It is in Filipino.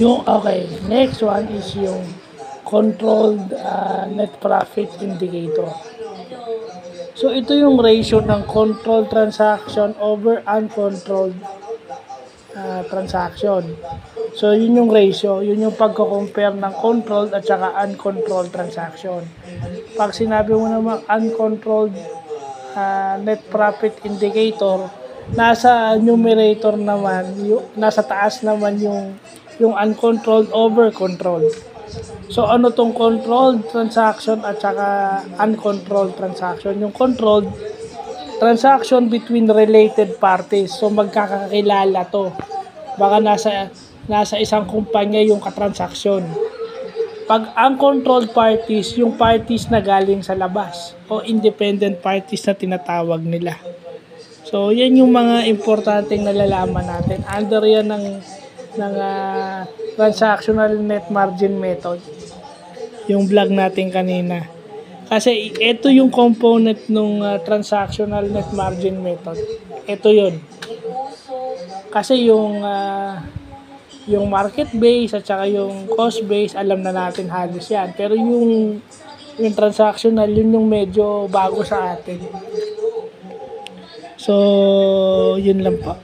Okay, next one is yung controlled net profit indicator. So ito yung ratio ng controlled transaction over uncontrolled transaction. So yun yung ratio, yun yung pagko-compare ng controlled at saka uncontrolled transaction. Pag sinabi mo naman uncontrolled net profit indicator, nasa numerator naman, nasa taas naman yung uncontrolled over controlled. So ano tong controlled transaction at saka uncontrolled transaction? Yung controlled transaction between related parties. So magkakakilala to. Baka nasa isang kumpanya yung katransaksyon. Pag uncontrolled parties, yung parties na galing sa labas o independent parties na tinatawag nila. So yan yung mga importanteng nalalaman natin. Under yan ng transactional net margin method, yung vlog natin kanina. Kasi ito yung component ng transactional net margin method. Ito yun. Kasi yung market base at saka yung cost base, alam na natin halos yan. Pero yung transactional, yun yung medyo bago sa atin. So, yun lang po.